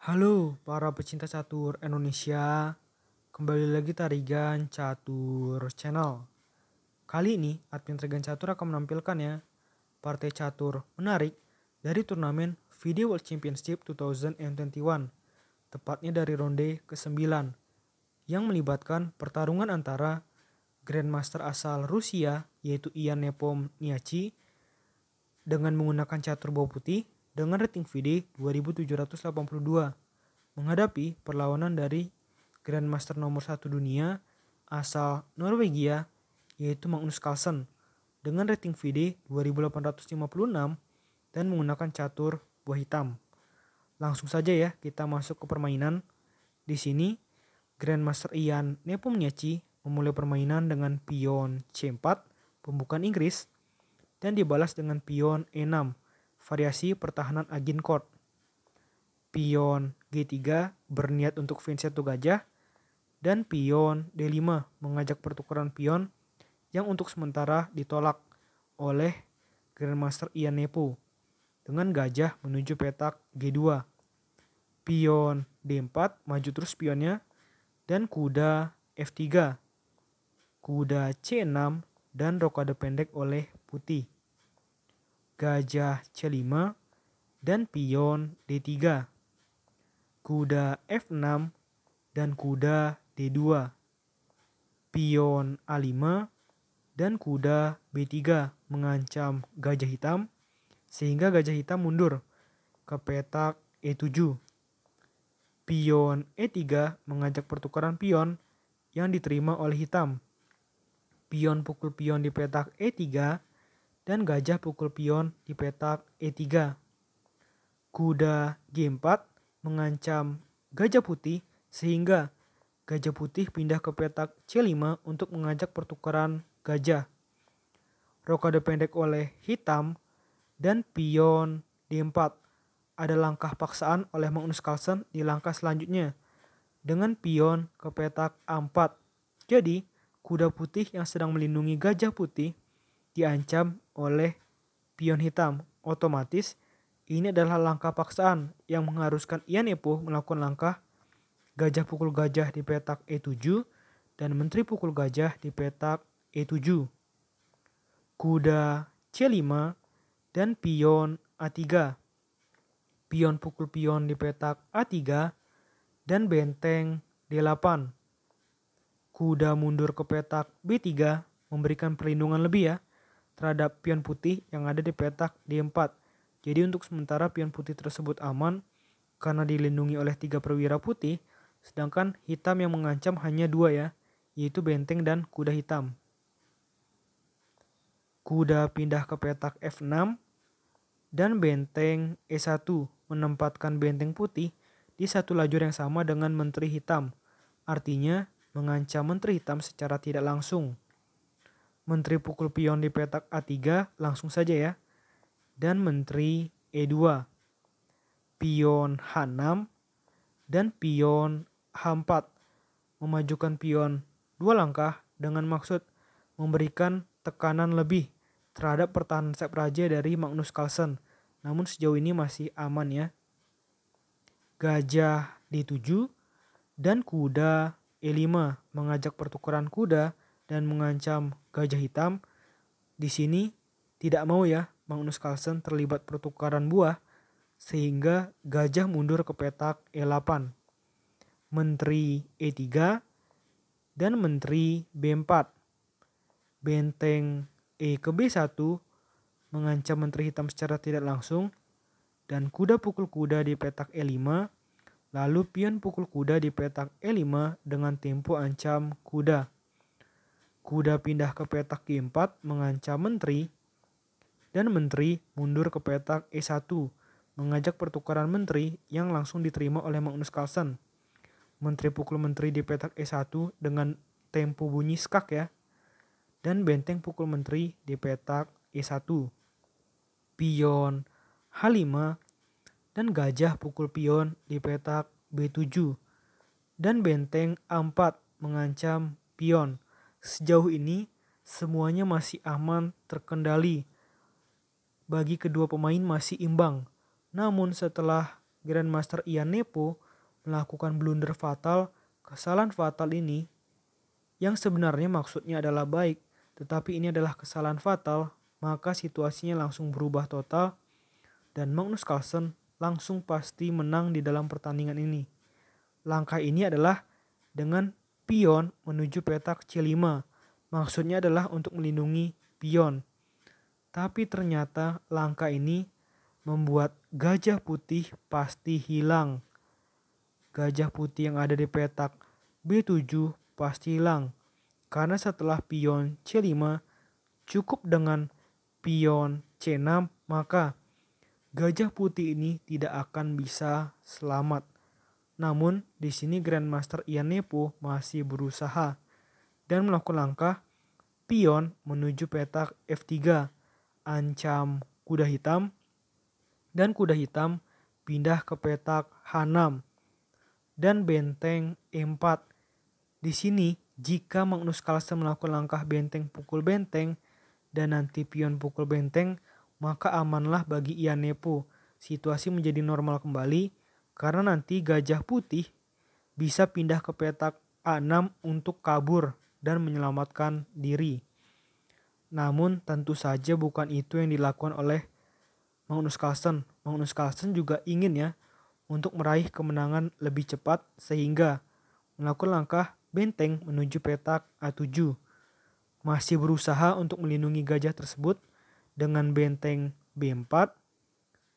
Halo para pecinta catur Indonesia, kembali lagi Tarigan Catur Channel. Kali ini admin Tarigan Catur akan menampilkan ya partai catur menarik dari turnamen Video World Championship 2021, tepatnya dari ronde ke-9 yang melibatkan pertarungan antara Grandmaster asal Rusia yaitu Ian Nepomniachtchi dengan menggunakan catur bawah putih dengan rating FIDE 2782 menghadapi perlawanan dari Grandmaster nomor 1 dunia asal Norwegia yaitu Magnus Carlsen dengan rating FIDE 2856 dan menggunakan catur buah hitam. Langsung saja ya kita masuk ke permainan. Di sini Grandmaster Ian Nepomniachtchi memulai permainan dengan pion C4 pembukaan Inggris dan dibalas dengan pion E6 variasi pertahanan Agincourt. Pion G3 berniat untuk Vincenzo gajah dan pion D5 mengajak pertukaran pion yang untuk sementara ditolak oleh Grandmaster Ian Nepo dengan gajah menuju petak G2. Pion D4 maju terus pionnya dan kuda F3, kuda C6 dan rokade pendek oleh putih. Gajah C5 dan pion D3, kuda F6 dan kuda D2, pion A5 dan kuda B3 mengancam gajah hitam sehingga gajah hitam mundur ke petak E7. Pion E3 mengajak pertukaran pion yang diterima oleh hitam. Pion pukul pion di petak E3 dan gajah pukul pion di petak E3. Kuda G4 mengancam gajah putih sehingga gajah putih pindah ke petak C5 untuk mengajak pertukaran gajah. Rokade pendek oleh hitam dan pion D4. Ada langkah paksaan oleh Magnus Carlsen di langkah selanjutnya dengan pion ke petak A4. Jadi kuda putih yang sedang melindungi gajah putih diancam oleh pion hitam. Otomatis ini adalah langkah paksaan yang mengharuskan Ian Nepo melakukan langkah gajah pukul gajah di petak E7 dan menteri pukul gajah di petak E7. Kuda C5 dan pion A3. Pion pukul pion di petak A3 dan benteng D8. Kuda mundur ke petak B3 memberikan perlindungan lebih ya terhadap pion putih yang ada di petak D4. Jadi untuk sementara pion putih tersebut aman karena dilindungi oleh 3 perwira putih, sedangkan hitam yang mengancam hanya 2 ya, yaitu benteng dan kuda hitam. Kuda pindah ke petak F6 dan benteng E1 menempatkan benteng putih di satu lajur yang sama dengan menteri hitam. Artinya mengancam menteri hitam secara tidak langsung. Menteri pukul pion di petak A3 langsung saja ya. Dan menteri E2. Pion H6 dan pion H4 memajukan pion 2 langkah dengan maksud memberikan tekanan lebih terhadap pertahanan sayap raja dari Magnus Carlsen. Namun sejauh ini masih aman ya. Gajah D7 dan kuda E5 mengajak pertukaran kuda dan mengancam gajah hitam. Di sini tidak mau ya Magnus Carlsen terlibat pertukaran buah sehingga gajah mundur ke petak E8. Menteri E3 dan menteri B4. Benteng E ke B1 mengancam menteri hitam secara tidak langsung dan kuda pukul kuda di petak E5, lalu pion pukul kuda di petak E5 dengan tempo ancam kuda. Kuda pindah ke petak G4 mengancam menteri dan menteri mundur ke petak E1 mengajak pertukaran menteri yang langsung diterima oleh Magnus Carlsen. Menteri pukul menteri di petak E1 dengan tempo bunyi skak ya. Dan benteng pukul menteri di petak E1. Pion H5 dan gajah pukul pion di petak B7. Dan benteng A4 mengancam pion. Sejauh ini semuanya masih aman terkendali. Bagi kedua pemain masih imbang. Namun setelah Grandmaster Ian Nepo melakukan blunder fatal. Kesalahan fatal ini yang sebenarnya maksudnya adalah baik, tetapi ini adalah kesalahan fatal, maka situasinya langsung berubah total dan Magnus Carlsen langsung pasti menang di dalam pertandingan ini. Langkah ini adalah dengan pion menuju petak C5. Maksudnya adalah untuk melindungi pion. Tapi ternyata langkah ini membuat gajah putih pasti hilang. Gajah putih yang ada di petak B7 pasti hilang. Karena setelah pion C5 cukup dengan pion C6, maka gajah putih ini tidak akan bisa selamat. Namun di sini Grandmaster Ian Nepo masih berusaha dan melakukan langkah pion menuju petak F3, ancam kuda hitam, dan kuda hitam pindah ke petak H6 dan benteng E4. Di sini jika Magnus Carlsen melakukan langkah benteng pukul benteng dan nanti pion pukul benteng, maka amanlah bagi Ian Nepo. Situasi menjadi normal kembali karena nanti gajah putih bisa pindah ke petak A6 untuk kabur dan menyelamatkan diri. Namun tentu saja bukan itu yang dilakukan oleh Magnus Carlsen. Magnus Carlsen juga ingin ya untuk meraih kemenangan lebih cepat sehingga melakukan langkah benteng menuju petak A7. Masih berusaha untuk melindungi gajah tersebut dengan benteng B4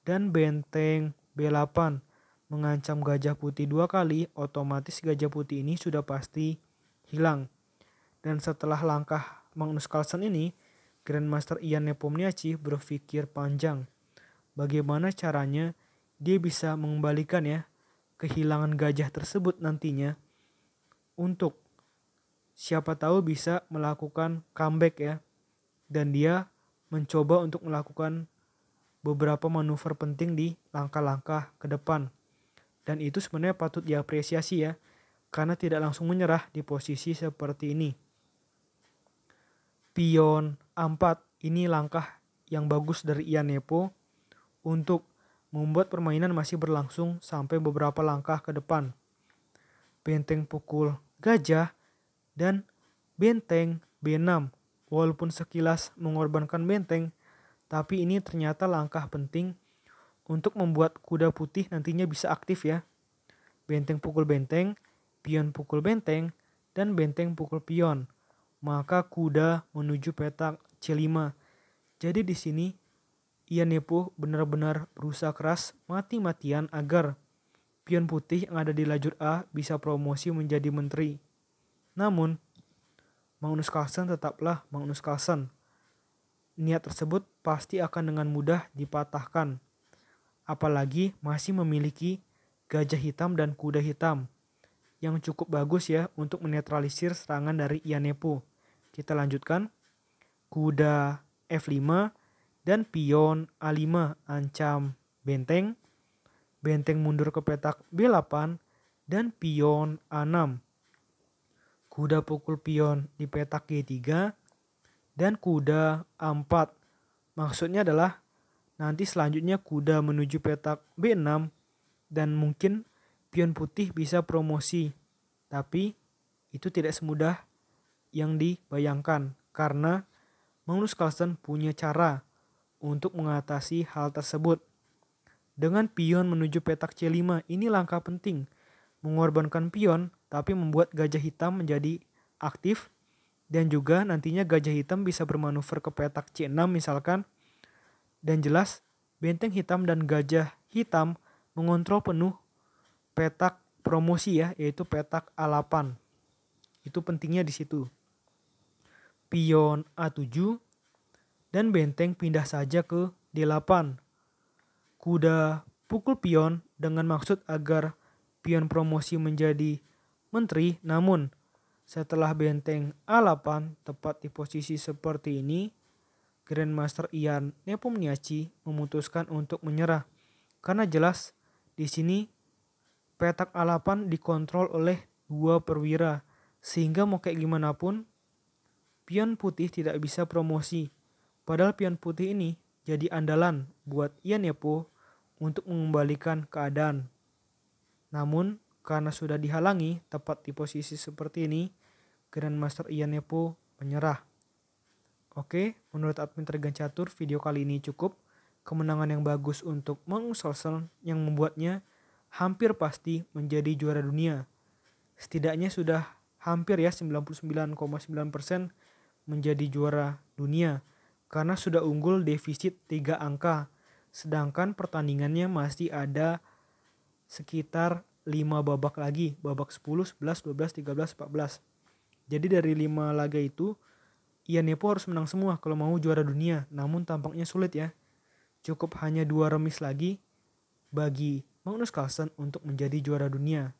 dan benteng B8. Mengancam gajah putih 2 kali, otomatis gajah putih ini sudah pasti hilang. Dan setelah langkah Magnus Carlsen ini, Grandmaster Ian Nepomniachtchi berpikir panjang. Bagaimana caranya dia bisa mengembalikan ya kehilangan gajah tersebut nantinya untuk siapa tahu bisa melakukan comeback ya. Dan dia mencoba untuk melakukan beberapa manuver penting di langkah-langkah ke depan. Dan itu sebenarnya patut diapresiasi ya, karena tidak langsung menyerah di posisi seperti ini. Pion A4 ini langkah yang bagus dari Ian Nepo untuk membuat permainan masih berlangsung sampai beberapa langkah ke depan. Benteng pukul gajah dan benteng B6. Walaupun sekilas mengorbankan benteng, tapi ini ternyata langkah penting untuk membuat kuda putih nantinya bisa aktif ya. Benteng pukul benteng, pion pukul benteng, dan benteng pukul pion. Maka kuda menuju petak C5. Jadi di sini Ian Nepo benar-benar berusaha keras mati-matian agar pion putih yang ada di lajur A bisa promosi menjadi menteri. Namun Magnus Carlsen tetaplah Magnus Carlsen. Niat tersebut pasti akan dengan mudah dipatahkan. Apalagi masih memiliki gajah hitam dan kuda hitam yang cukup bagus ya untuk menetralisir serangan dari Ian Nepo. Kita lanjutkan. Kuda F5 dan pion A5 ancam benteng. Benteng mundur ke petak B8 dan pion A6. Kuda pukul pion di petak G3 dan kuda A4. Maksudnya adalah nanti selanjutnya kuda menuju petak B6 dan mungkin pion putih bisa promosi. Tapi itu tidak semudah yang dibayangkan karena Magnus Carlsen punya cara untuk mengatasi hal tersebut. Dengan pion menuju petak C5 ini langkah penting. Mengorbankan pion tapi membuat gajah hitam menjadi aktif. Dan juga nantinya gajah hitam bisa bermanuver ke petak C6 misalkan. Dan jelas benteng hitam dan gajah hitam mengontrol penuh petak promosi ya, yaitu petak A8. Itu pentingnya di situ. Pion A7 dan benteng pindah saja ke D8. Kuda pukul pion dengan maksud agar pion promosi menjadi menteri, namun setelah benteng A8 tepat di posisi seperti ini, Grandmaster Ian Nepomniachtchi memutuskan untuk menyerah. Karena jelas di sini petak A8 dikontrol oleh 2 perwira, sehingga mau kayak gimana pun pion putih tidak bisa promosi. Padahal pion putih ini jadi andalan buat Ian Nepo untuk mengembalikan keadaan. Namun karena sudah dihalangi tepat di posisi seperti ini, Grandmaster Ian Nepo menyerah. Oke, menurut admin Tregan Catur, video kali ini cukup. Kemenangan yang bagus untuk Magnus Carlsen yang membuatnya hampir pasti menjadi juara dunia. Setidaknya sudah hampir ya 99,9% menjadi juara dunia karena sudah unggul defisit 3 angka. Sedangkan pertandingannya masih ada sekitar 5 babak lagi, babak 10, 11, 12, 13, 14. Jadi dari 5 laga itu Ian Nepo harus menang semua kalau mau juara dunia, namun tampaknya sulit ya. Cukup hanya 2 remis lagi bagi Magnus Carlsen untuk menjadi juara dunia.